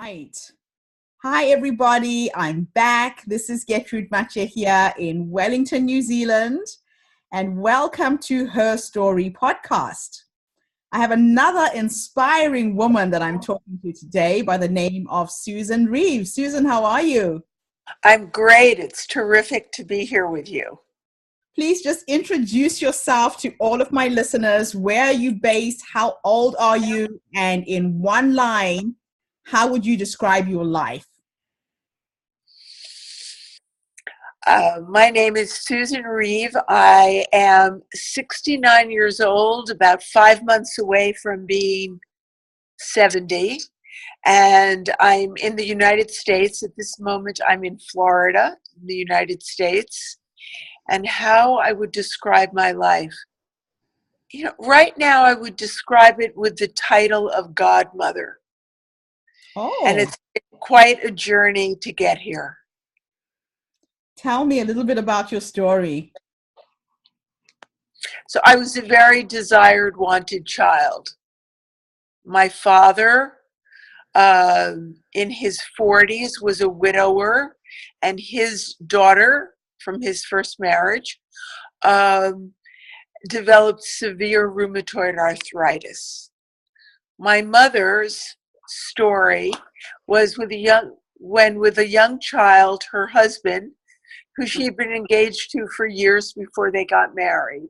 Right. Hi, everybody. I'm back. This is Getrude Matshe here in Wellington, New Zealand, and welcome to Her Story podcast. I have another inspiring woman that I'm talking to today by the name of Susan Reeves. Susan, how are you? I'm great. It's terrific to be here with you. Please just introduce yourself to all of my listeners. Where are you based? How old are you? And in one line, how would you describe your life? My name is Susan Reeve. I am 69 years old, about 5 months away from being 70. And I'm in the United States. At this moment, I'm in Florida, in the United States. And how I would describe my life. Right now I would describe it with the title of Godmother. And Oh, it's quite a journey to get here. tell me a little bit about your story. So I was a very desired, wanted child. My father, in his 40s, was a widower, and his daughter from his first marriage developed severe rheumatoid arthritis. My mother's story was with a young child, her husband, who she had been engaged to for years before they got married,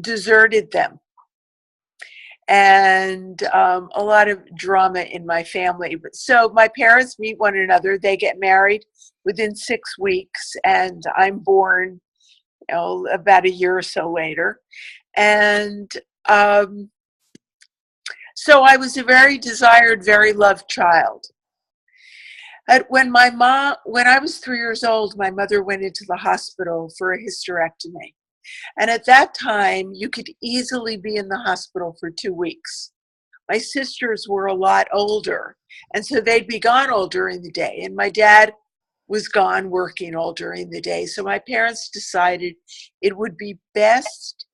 deserted them. And a lot of drama in my family. So my parents meet one another. They get married within 6 weeks, and I'm born, about a year or so later. And so I was a very desired, very loved child. When I was 3 years old, my mother went into the hospital for a hysterectomy. And at that time, you could easily be in the hospital for 2 weeks. My sisters were a lot older, and so they'd be gone all during the day. And my dad was gone working all during the day. So my parents decided it would be best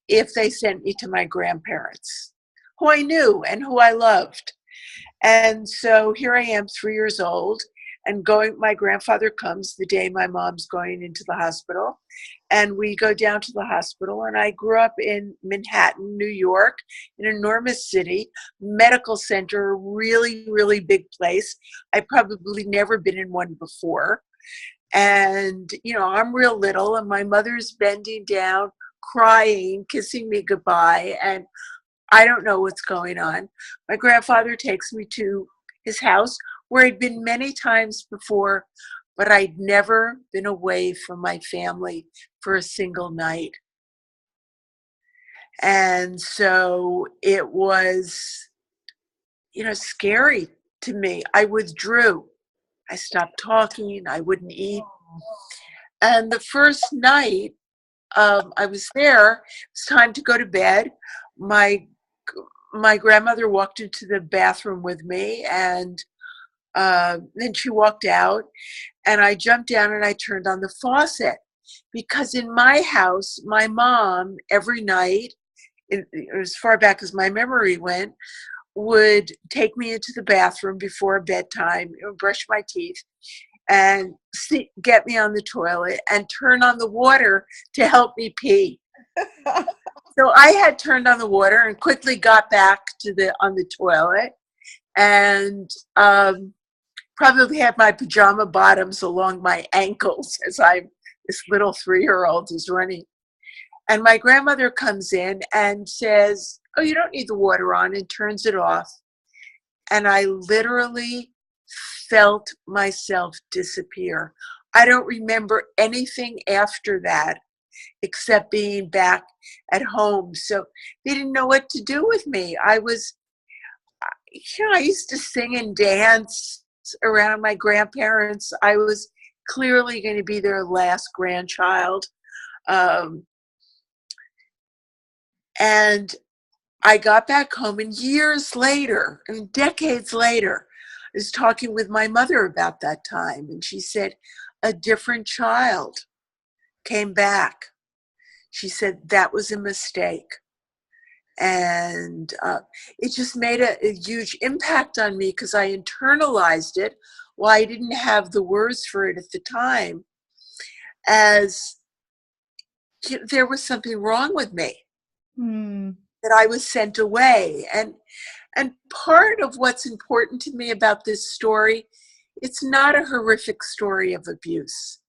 if they sent me to my grandparents, who I knew and who I loved. And so here I am, 3 years old, and my grandfather comes the day my mom's going into the hospital. And we go down to the hospital, and I grew up in Manhattan, New York, an enormous city, medical center, really, really big place. I'd probably never been in one before. And, I'm real little, and my mother's bending down, crying, kissing me goodbye, and I don't know what's going on. My grandfather takes me to his house, where I'd been many times before, but I'd never been away from my family for a single night. And so it was, scary to me. I withdrew. I stopped talking. I wouldn't eat. And the first night I was there, it was time to go to bed. My grandmother walked into the bathroom with me, and then she walked out, and I jumped down and I turned on the faucet, because in my house, my mom every night, as far back as my memory went, would take me into the bathroom before bedtime, brush my teeth, and get me on the toilet and turn on the water to help me pee. So I had turned on the water and quickly got back on the toilet, and probably had my pajama bottoms along my ankles as this little 3-year-old is running. And my grandmother comes in and says, "Oh, you don't need the water on," and turns it off. And I literally felt myself disappear. I don't remember anything after that except being back at home. So they didn't know what to do with me. I used to sing and dance around my grandparents. I was clearly going to be their last grandchild. And I got back home, and years later, and decades later, I was talking with my mother about that time, and she said, a different child came back. She said, that was a mistake. And it just made a huge impact on me because I internalized it. Well, I didn't have the words for it at the time, as there was something wrong with me, that I was sent away. And part of what's important to me about this story, it's not a horrific story of abuse.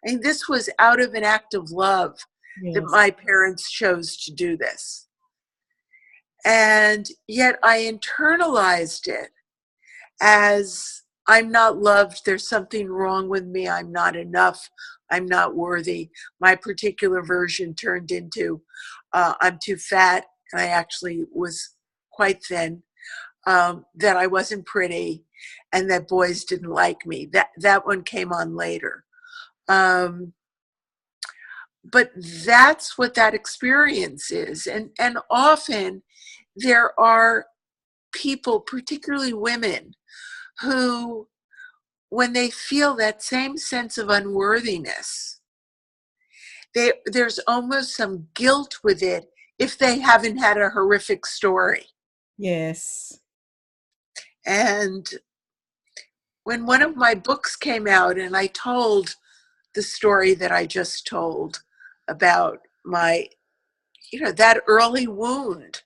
I mean, this was out of an act of love that Yes. my parents chose to do this. And yet I internalized it as, I'm not loved, there's something wrong with me, I'm not enough, I'm not worthy. My particular version turned into, I'm too fat, and I actually was quite thin, that I wasn't pretty, and that boys didn't like me. That one came on later. But that's what that experience is. And often there are people, particularly women, who, when they feel that same sense of unworthiness, there's almost some guilt with it if they haven't had a horrific story. Yes. And when one of my books came out and I told the story that I just told about my, that early wound,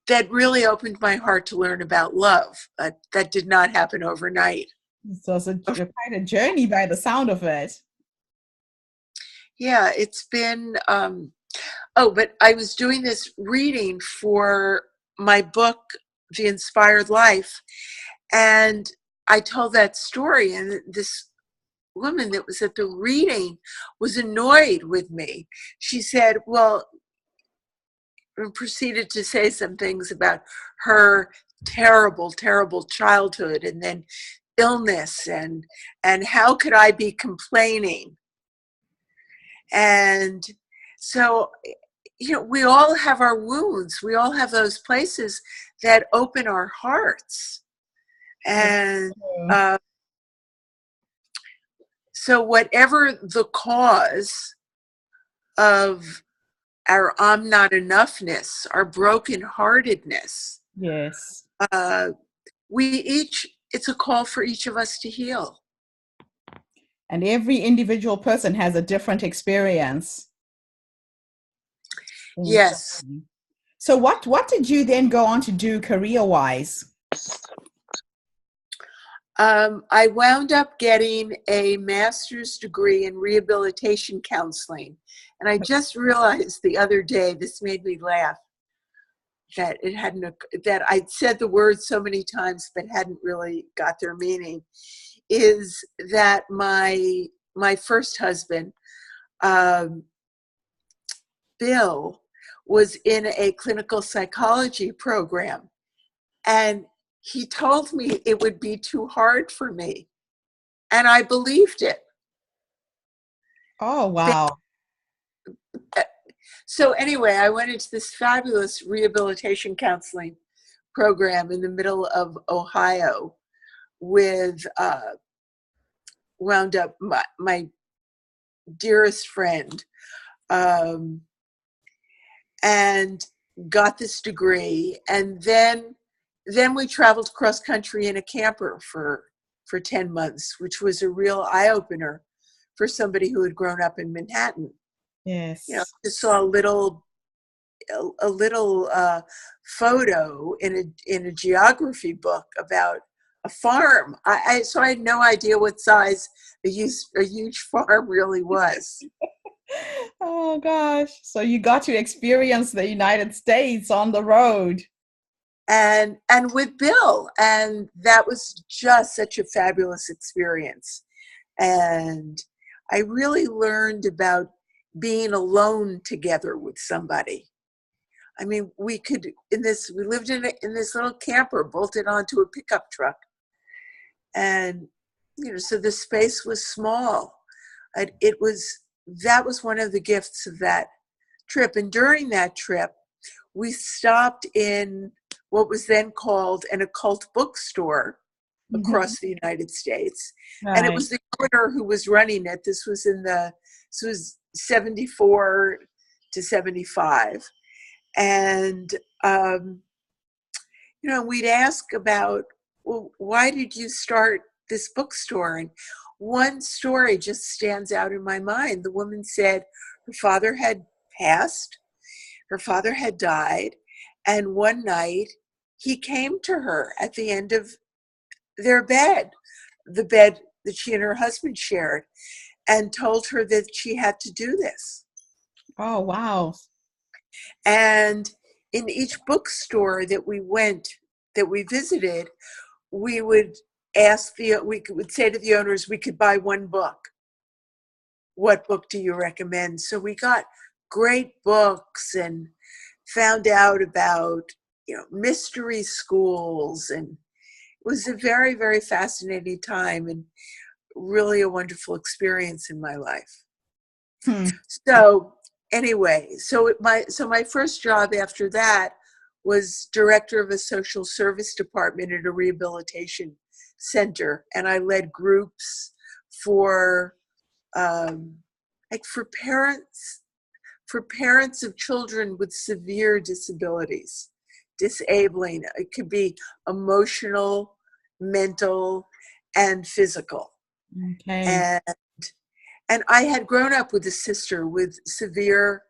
that really opened my heart to learn about love. That did not happen overnight. So it's quite a journey by the sound of it. Yeah, it's been, but I was doing this reading for my book, The Inspired Life, and I told that story, and this woman that was at the reading was annoyed with me. She said, well, and proceeded to say some things about her terrible, terrible childhood and then illness, and how could I be complaining? And so, we all have our wounds. We all have those places that open our hearts. And so whatever the cause of our I'm not enoughness, our brokenheartedness, Yes. it's a call for each of us to heal. And every individual person has a different experience. Yes. So what did you then go on to do career-wise? I wound up getting a master's degree in rehabilitation counseling. And I just realized the other day, this made me laugh, that that I'd said the word so many times but hadn't really got their meaning, is that my first husband, Bill, was in a clinical psychology program, and he told me it would be too hard for me, and I believed it. Oh, wow. So anyway, I went into this fabulous rehabilitation counseling program in the middle of Ohio with wound up my dearest friend, and got this degree. And then we traveled cross country in a camper for 10 months, which was a real eye-opener for somebody who had grown up in Manhattan. Yes. Just saw a little photo in a geography book about a farm. So I had no idea what size a huge farm really was. Oh gosh. So you got to experience the United States on the road. And with Bill, and that was just such a fabulous experience. And I really learned about being alone together with somebody. I mean, we lived in this little camper bolted onto a pickup truck. And, so the space was small. That was one of the gifts of that trip. And during that trip, we stopped in what was then called an occult bookstore across the United States. Right. And it was the owner who was running it. This was 74 to 75. And, we'd ask about, well, why did you start this bookstore? And one story just stands out in my mind. The woman said her father had passed, her father had died, and one night he came to her at the end of their bed, the bed that she and her husband shared, and told her that she had to do this. Oh, wow. And in each bookstore that we visited, we would we would say to the owners, we could buy one book. What book do you recommend? So we got great books and found out about, mystery schools, and it was a very, very fascinating time and really a wonderful experience in my life. Hmm. So anyway, my first job after that was director of a social service department at a rehabilitation center, and I led groups for like for parents of children with severe disabilities, disabling. It could be emotional, mental, and physical. Okay. And and I had grown up with a sister with severe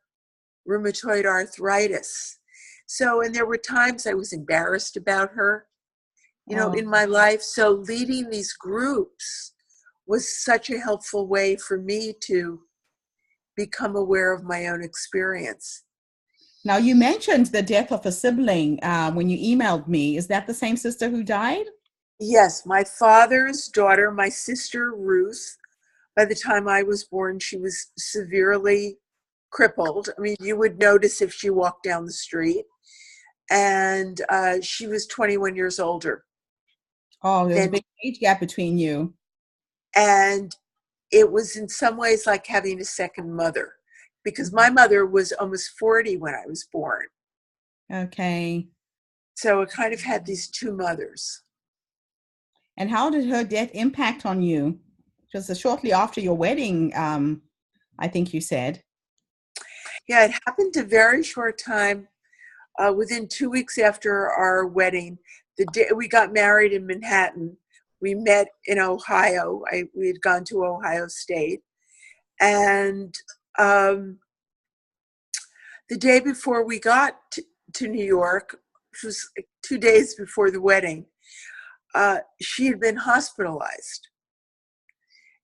rheumatoid arthritis. So, and there were times I was embarrassed about her, Oh, in my life. So leading these groups was such a helpful way for me to become aware of my own experience. now you mentioned the death of a sibling when you emailed me. Is that the same sister who died? Yes, my father's daughter, my sister Ruth, by the time I was born, she was severely crippled. I mean, you would notice if she walked down the street. And she was 21 years older Oh, there's a than, big age gap between you. and it was in some ways like having a second mother, because my mother was almost 40 when I was born. Okay. So it kind of had these two mothers. And how did her death impact on you? Just shortly after your wedding, I think you said. Yeah, it happened a very short time. Within 2 weeks after our wedding, the day we got married in Manhattan, we met in Ohio. We had gone to Ohio State, and the day before we got to New York, which was like 2 days before the wedding, she had been hospitalized.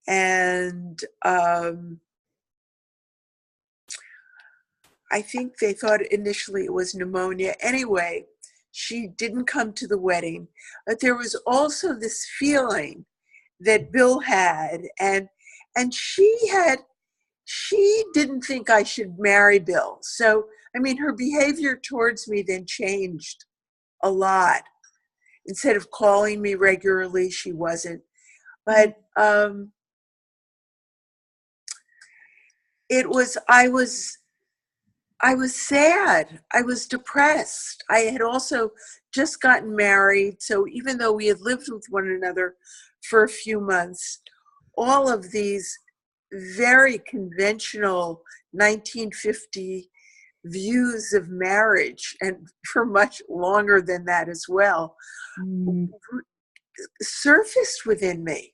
And I think they thought initially it was pneumonia. Anyway, she didn't come to the wedding. But there was also this feeling that Bill had, and she didn't think I should marry Bill. So, I mean, her behavior towards me then changed a lot. Instead of calling me regularly, she wasn't. But it was, I was sad. I was depressed. I had also just gotten married. So even though we had lived with one another for a few months, all of these very conventional 1950 views of marriage, and for much longer than that as well, Mm. surfaced within me.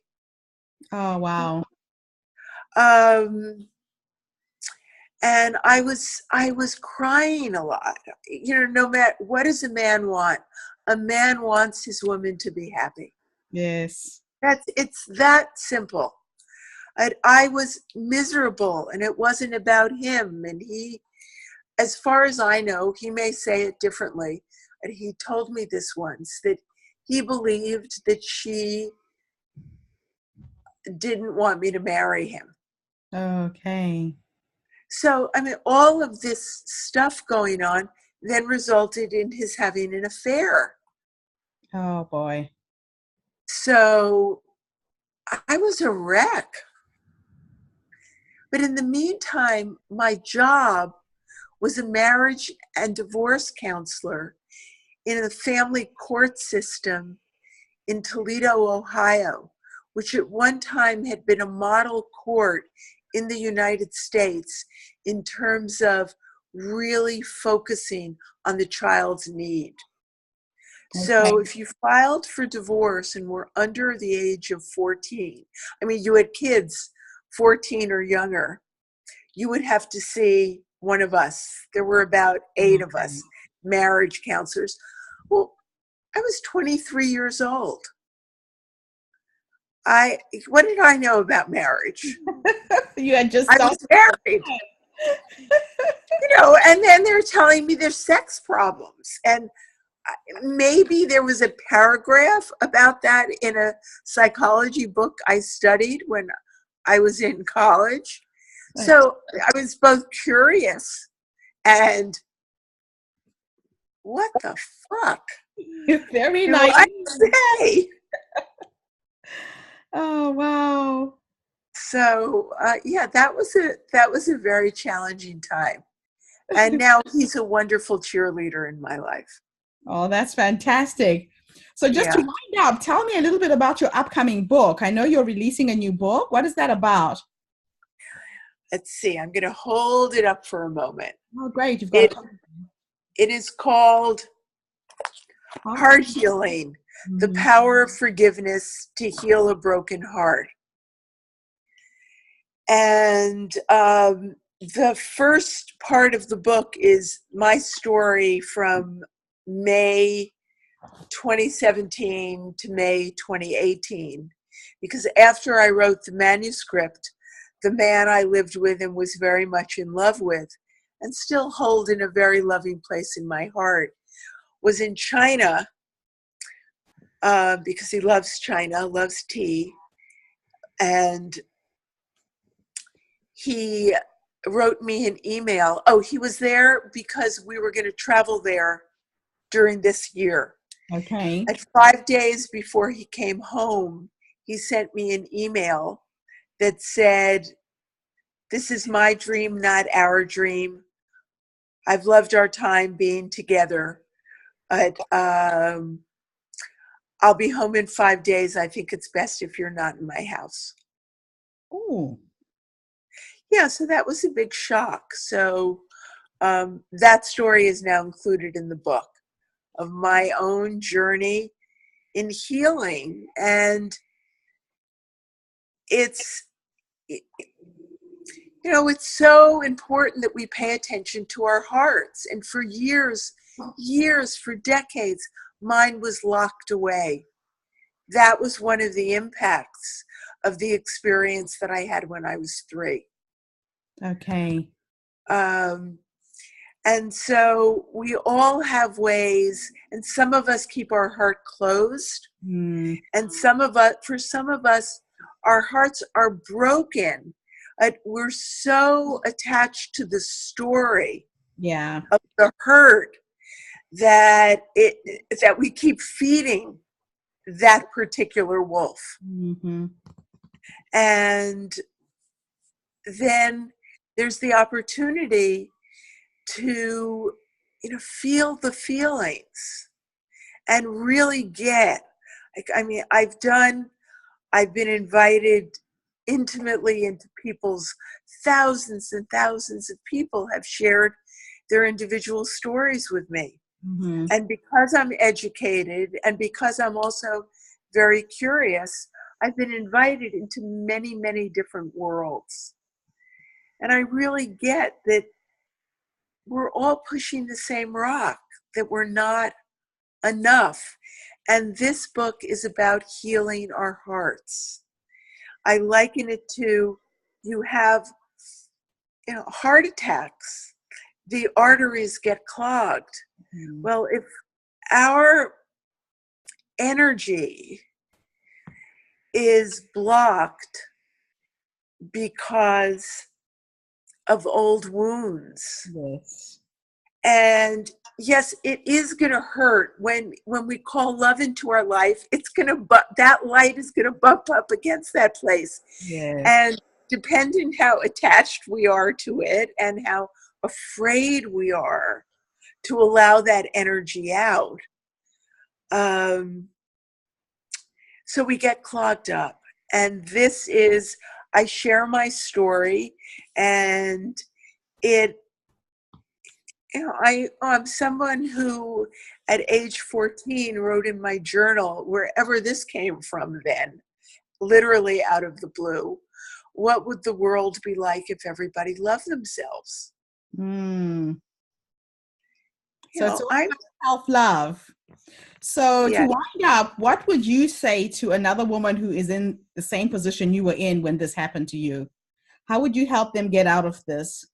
Oh, wow. Um, and I was crying a lot. No matter what does a man want? A man wants his woman to be happy. Yes. It's that simple. I was miserable, and it wasn't about him. And he, as far as I know, he may say it differently, but he told me this once, that he believed that she didn't want me to marry him. Okay. So, I mean, all of this stuff going on then resulted in his having an affair. Oh, boy. So I was a wreck. But in the meantime, my job was a marriage and divorce counselor in a family court system in Toledo, Ohio, which at one time had been a model court in the United States in terms of really focusing on the child's need. Okay. So if you filed for divorce and were under the age of 14, I mean, you had kids 14 or younger, you would have to see one of us. There were about 8 of Okay. us, marriage counselors. Well, I was 23 years old. What did I know about marriage? You had just I was started. married, and then they're telling me there's sex problems. And maybe there was a paragraph about that in a psychology book I studied when I was in college. So I was both curious and what the fuck Very do I naive. say? Oh, wow. So yeah, that was a very challenging time. And now he's a wonderful cheerleader in my life. Oh, that's fantastic. So just to Yeah. wind up, tell me a little bit about your upcoming book. I know you're releasing a new book. What is that about? Let's see. I'm going to hold it up for a moment. Oh, great. You've got It a copy. it is called Heart Healing: The Mhm. Power of Forgiveness to Heal a Broken Heart. And the first part of the book is my story from May 2017 to May 2018. Because after I wrote the manuscript, the man I lived with and was very much in love with, and still hold in a very loving place in my heart, was in China because he loves China, loves tea. And he wrote me an email. Oh, he was there because we were going to travel there during this year. Okay. At 5 days before he came home, he sent me an email that said, "This is my dream, not our dream. I've loved our time being together. But I'll be home in 5 days. I think it's best if you're not in my house." Oh, Yeah, so that was a big shock. So that story is now included in the book of my own journey in healing. And it's, it's so important that we pay attention to our hearts. And for years, for decades, mine was locked away. That was one of the impacts of the experience that I had when I was 3. okay. Um, and so we all have ways, and some of us keep our heart closed, Mm, and for some of us, our hearts are broken. We're so attached to the story yeah. of the hurt that we keep feeding that particular wolf. Hmm. And then there's the opportunity to feel the feelings and really get, like, I mean, I've been invited intimately into people's, thousands and thousands of people have shared their individual stories with me. Hmm. And because I'm educated and because I'm also very curious, I've been invited into many, many different worlds. And I really get that we're all pushing the same rock, that we're not enough. And this book is about healing our hearts. I liken it to, you have, heart attacks. The arteries get clogged. Mm. Well, if our energy is blocked because of old wounds, Yes. and yes, it is going to hurt when we call love into our life. It's going to that light is going to bump up against that place. Yes. And depending how attached we are to it and how afraid we are to allow that energy out, so we get clogged up. And this is, I share my story, and it I'm someone who at age 14 wrote in my journal, wherever this came from then, literally out of the blue, what would the world be like if everybody loved themselves? Mm. You So it's know, all I, about self-love. So to yeah, wind up, what would you say to another woman who is in the same position you were in when this happened to you? How would you help them get out of this?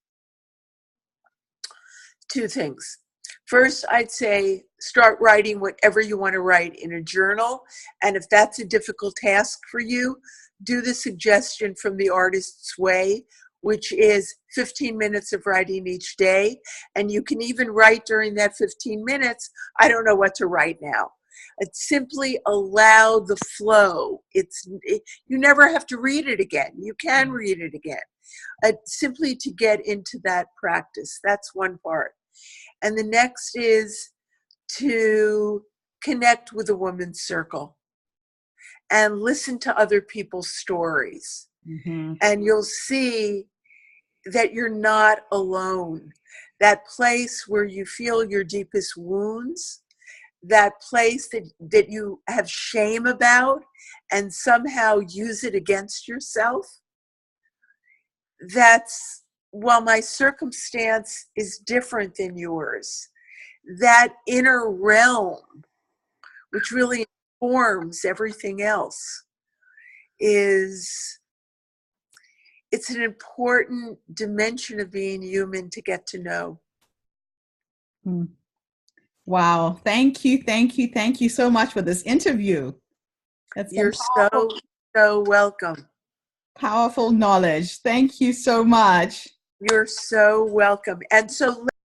two things. First, I'd say start writing whatever you want to write in a journal. And if that's a difficult task for you, do the suggestion from the Artist's Way, which is 15 minutes of writing each day. And you can even write during that 15 minutes, I don't know what to write now. It's simply allow the flow. You never have to read it again. You can read it again. Simply to get into that practice. That's one part. And the next is to connect with a woman's circle and listen to other people's stories. Mm-hmm. And you'll see that you're not alone. That place where you feel your deepest wounds, that place that you have shame about and somehow use it against yourself, that's, while my circumstance is different than yours, that inner realm, which really informs everything else, is it's an important dimension of being human to get to know. Mm. Wow. Thank you. Thank you. Thank you so much for this interview. That's some You're so welcome. powerful knowledge. Thank you so much. You're so welcome. And so